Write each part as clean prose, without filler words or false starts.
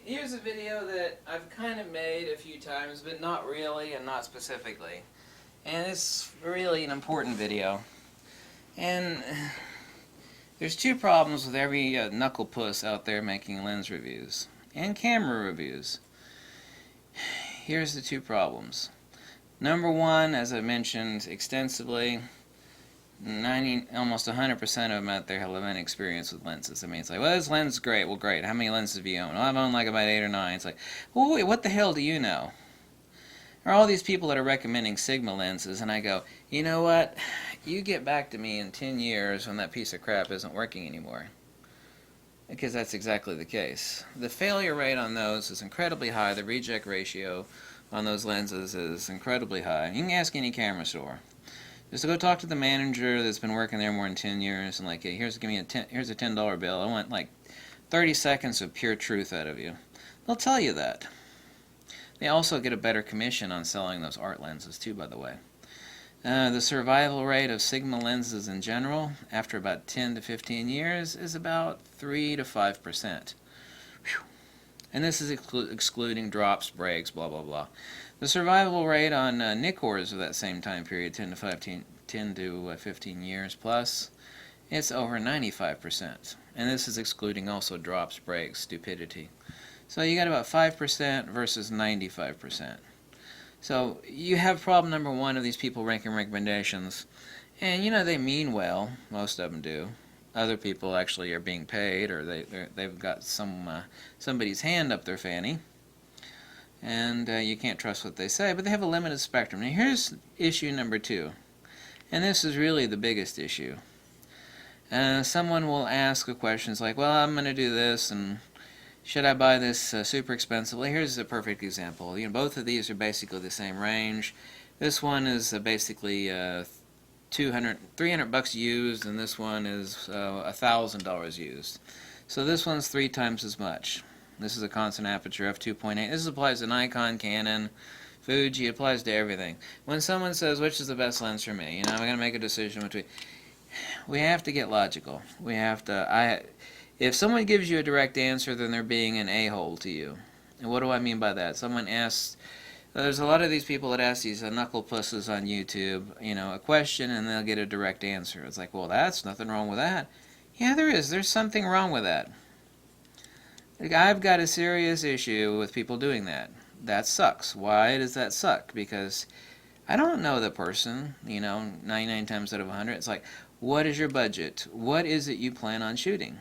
Here's a video that I've kind of made a few times, but not really and not specifically. And it's really an important video. And there's two problems with every knuckle puss out there making lens reviews and camera reviews. Here's the two problems. Number one, as I mentioned extensively, almost 100% of them out there have limited experience with lenses. I mean, it's like, well, this lens is great. Well, great. How many lenses have you owned? Well, I've owned like about 8 or 9. It's like, well, wait, what the hell do you know? There are all these people that are recommending Sigma lenses, and I go, you know what? You get back to me in 10 years when that piece of crap isn't working anymore. Because that's exactly the case. The failure rate on those is incredibly high. The reject ratio on those lenses is incredibly high. You can ask any camera store. Just to go talk to the manager that's been working there more than 10 years and like, hey, here's a $10 bill. I want like 30 seconds of pure truth out of you. They'll tell you that. They also get a better commission on selling those art lenses too, by the way. The survival rate of Sigma lenses in general, after about 10 to 15 years, is about 3 to 5%. And this is excluding drops, breaks, blah, blah, blah. The survival rate on Nikkors of that same time period, 10 to 15 years plus, it's over 95%. And this is excluding also drops, breaks, stupidity. So you got about 5% versus 95%. So you have problem number one of these people ranking recommendations. And you know, they mean well, most of them do. Other people actually are being paid, or they've got somebody's hand up their fanny. And you can't trust what they say, but they have a limited spectrum. Now here's issue number two, and this is really the biggest issue. Someone will ask a question, it's like, well, I'm going to do this, and should I buy this super expensive? Well, here's a perfect example. You know, both of these are basically the same range. This one is basically $300 used, and this one is $1,000 used. So this one's 3 times as much. This is a constant aperture f2.8. This applies to Nikon, Canon, Fuji. It applies to everything. When someone says, which is the best lens for me, you know, I'm going to make a decision between. We have to get logical. We have to. If someone gives you a direct answer, then they're being an a-hole to you. And what do I mean by that? Someone asks. There's a lot of these people that ask these knuckle pusses on YouTube, you know, a question, and they'll get a direct answer. It's like, well, that's nothing wrong with that. Yeah, there is. There's something wrong with that. Like, I've got a serious issue with people doing that. That sucks. Why does that suck? Because I don't know the person, you know, 99 times out of 100. It's like, what is your budget? What is it you plan on shooting?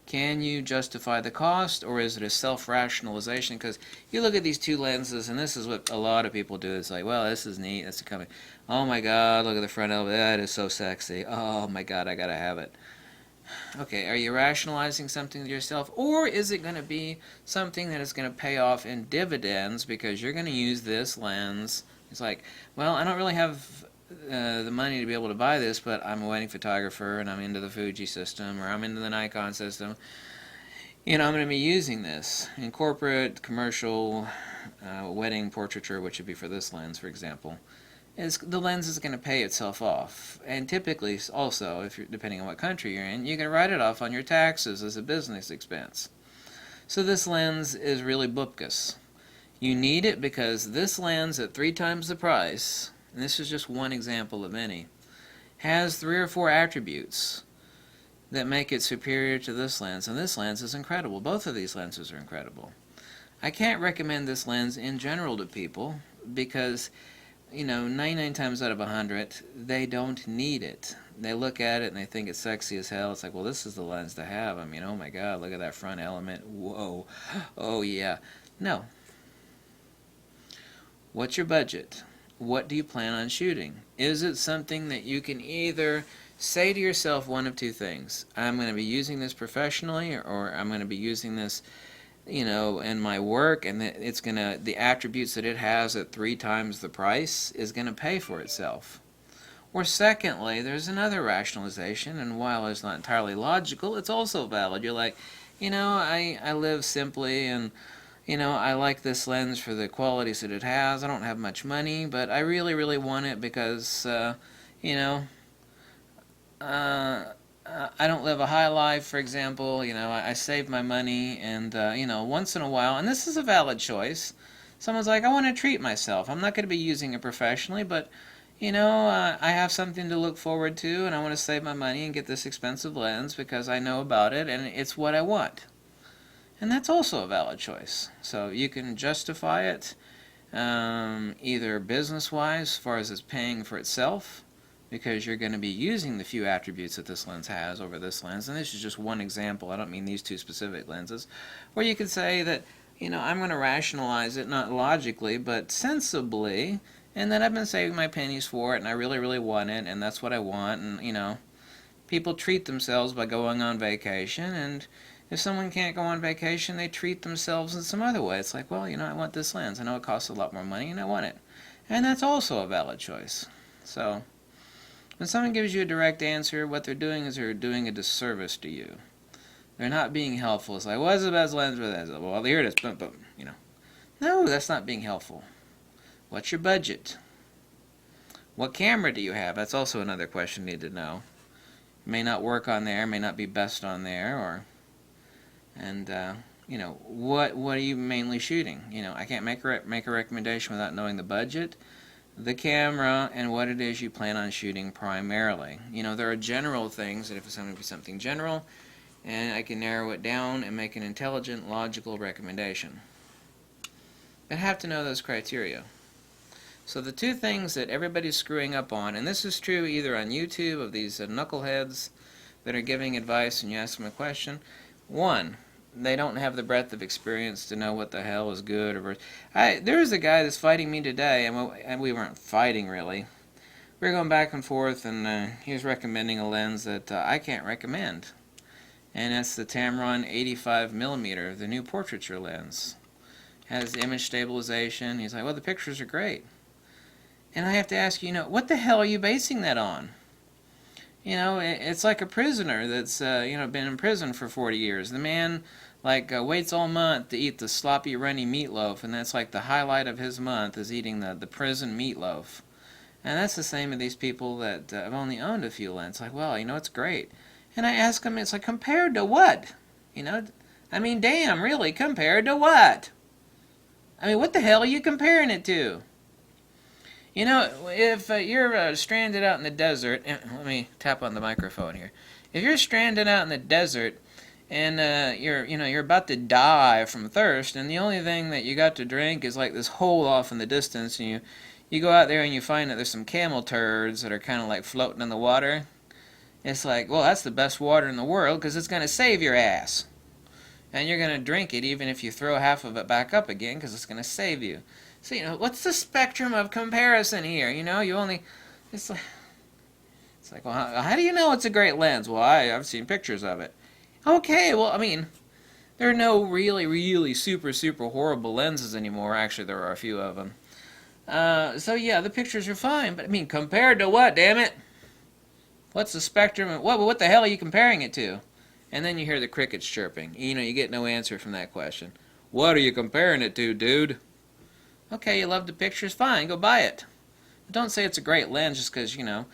Can you justify the cost, or is it a self-rationalization? Because you look at these two lenses, and this is what a lot of people do. It's like, well, this is neat. That's coming. Oh my God, look at the front of it. That is so sexy. Oh my God, I gotta have it. Okay, are you rationalizing something to yourself, or is it going to be something that is going to pay off in dividends because you're going to use this lens? It's like, well, I don't really have the money to be able to buy this, but I'm a wedding photographer and I'm into the Fuji system, or I'm into the Nikon system. You know, I'm going to be using this in corporate, commercial, wedding portraiture, which would be for this lens, for example. The lens is going to pay itself off. And typically, also, if you're, depending on what country you're in, you can write it off on your taxes as a business expense. So this lens is really bupkis. You need it because this lens at 3 times the price, and this is just one example of many, has 3 or 4 attributes that make it superior to this lens, and this lens is incredible. Both of these lenses are incredible. I can't recommend this lens in general to people because, you know, 99 times out of 100, they don't need it. They look at it and they think it's sexy as hell. It's like, well, this is the lens to have. I mean, oh my God, look at that front element. Whoa. Oh yeah. No. What's your budget? What do you plan on shooting? Is it something that you can either say to yourself one of two things? I'm going to be using this professionally, or I'm going to be using this, you know, in my work, and it's gonna, the attributes that it has at 3 times the price is gonna pay for itself. Or secondly, there's another rationalization, and while it's not entirely logical, it's also valid. You're like, you know, I live simply, and you know, I like this lens for the qualities that it has. I don't have much money, but I really, really want it because, you know, I don't live a high life, for example. I save my money, and once in a while, and this is a valid choice. Someone's like, I want to treat myself. I'm not going to be using it professionally, but I have something to look forward to, and I want to save my money and get this expensive lens because I know about it, and it's what I want. And that's also a valid choice. So you can justify it either business-wise, as far as it's paying for itself, because you're going to be using the few attributes that this lens has over this lens, and this is just one example. I don't mean these two specific lenses. Or you could say that, I'm going to rationalize it, not logically, but sensibly, and that I've been saving my pennies for it, and I really, really want it, and that's what I want, and, people treat themselves by going on vacation, and if someone can't go on vacation, they treat themselves in some other way. It's like, well, I want this lens. I know it costs a lot more money, and I want it. And that's also a valid choice. So, when someone gives you a direct answer, what they're doing is they're doing a disservice to you. They're not being helpful. It's like, what's the best lens for that? Well, here it is. Boom, boom. No, that's not being helpful. What's your budget? What camera do you have? That's also another question you need to know. It may not work on there, may not be best on there, what are you mainly shooting? I can't make a recommendation without knowing the budget, the camera, and what it is you plan on shooting primarily. There are general things that if it's going to be something general, and I can narrow it down and make an intelligent, logical recommendation. But I have to know those criteria. So the two things that everybody's screwing up on, and this is true either on YouTube of these knuckleheads that are giving advice and you ask them a question. One, they don't have the breadth of experience to know what the hell is good or there was a guy that's fighting me today, and we weren't fighting really. We were going back and forth, and he was recommending a lens that I can't recommend, and that's the Tamron 85mm, the new portraiture lens. Has image stabilization. He's like, well, the pictures are great. And I have to ask you, what the hell are you basing that on? It's like a prisoner that's, been in prison for 40 years. The man, waits all month to eat the sloppy, runny meatloaf, and that's like the highlight of his month is eating the prison meatloaf. And that's the same with these people that have only owned a few lenses. Like, well, it's great. And I ask them, it's like, compared to what? Damn, really, compared to what? What the hell are you comparing it to? If you're stranded out in the desert, let me tap on the microphone here. If you're stranded out in the desert and you're about to die from thirst, and the only thing that you got to drink is like this hole off in the distance, and you go out there and you find that there's some camel turds that are kind of like floating in the water. It's like, well, that's the best water in the world because it's going to save your ass. And you're going to drink it even if you throw half of it back up again because it's going to save you. So, what's the spectrum of comparison here? It's like, well, how do you know it's a great lens? Well, I've seen pictures of it. Okay, well, there are no really, really super, super horrible lenses anymore. Actually, there are a few of them. So, yeah, the pictures are fine, but, compared to what, damn it? What's the spectrum? What the hell are you comparing it to? And then you hear the crickets chirping. You get no answer from that question. What are you comparing it to, dude? Okay, you love the pictures? Fine, go buy it. But don't say it's a great lens just because, you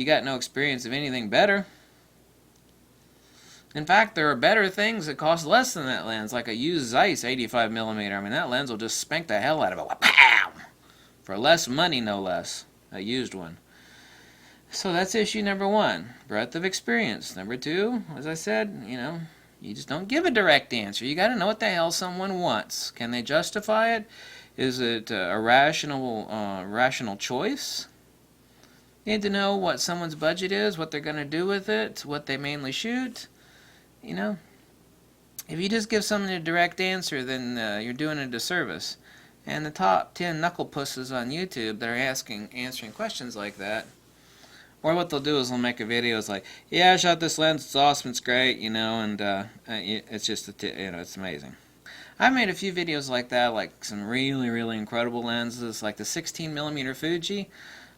got no experience of anything better. In fact, there are better things that cost less than that lens, like a used Zeiss 85mm. That lens will just spank the hell out of it. Pow! For less money, no less. A used one. So that's issue number one, breadth of experience. Number two, as I said, you just don't give a direct answer. You got to know what the hell someone wants. Can they justify it? Is it a rational choice? You need to know what someone's budget is, what they're going to do with it, what they mainly shoot. If you just give someone a direct answer, then you're doing a disservice. And the top 10 knucklepusses on YouTube that are answering questions like that, or what they'll do is they'll make a video. It's like, yeah, I shot this lens. It's awesome. It's great. And it's just it's amazing. I've made a few videos like that, like some really, really incredible lenses, like the 16mm Fuji.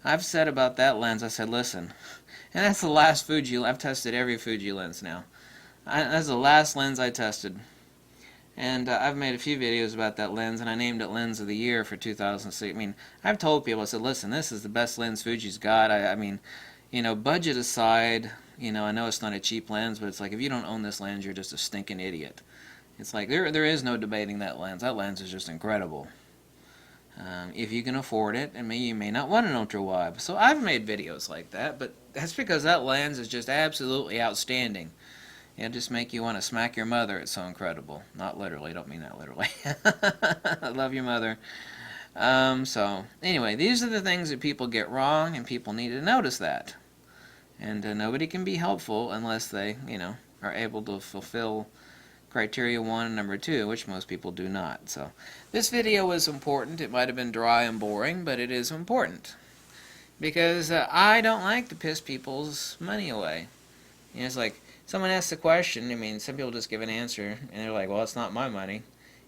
I've said about that lens, I said, listen, and that's the last Fuji. I've tested every Fuji lens now. That's the last lens I tested. And I've made a few videos about that lens, and I named it Lens of the Year for 2006. I've told people, I said, listen, this is the best lens Fuji's got. Budget aside, You know, I know it's not a cheap lens, but it's like, if you don't own this lens, you're just a stinking idiot. It's like, there is no debating that lens. That lens is just incredible. If you can afford it, and you may not want an ultra wide. So I've made videos like that, but that's because that lens is just absolutely outstanding. It'll just make you want to smack your mother. It's so incredible. Not literally. Don't mean that literally. I love your mother. So anyway, these are the things that people get wrong, and people need to notice that. And nobody can be helpful unless they, are able to fulfill criteria 1 and number 2, which most people do not. So this video is important. It might have been dry and boring, but it is important. Because I don't like to piss people's money away. It's like, someone asks a question, some people just give an answer, and they're like, well, it's not my money.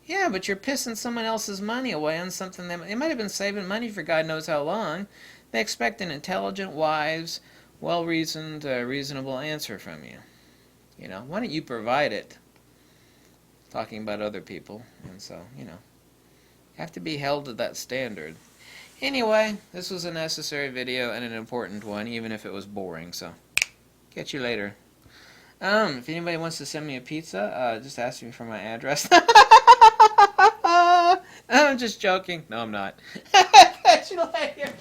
Yeah, but you're pissing someone else's money away on something that they might have been saving money for God knows how long. They expect an intelligent, wise, well-reasoned, reasonable answer from you. Why don't you provide it? Talking about other people, and so, you have to be held to that standard. Anyway, this was a necessary video and an important one, even if it was boring, so catch you later. If anybody wants to send me a pizza, just ask me for my address. I'm just joking. No, I'm not. Catch you later.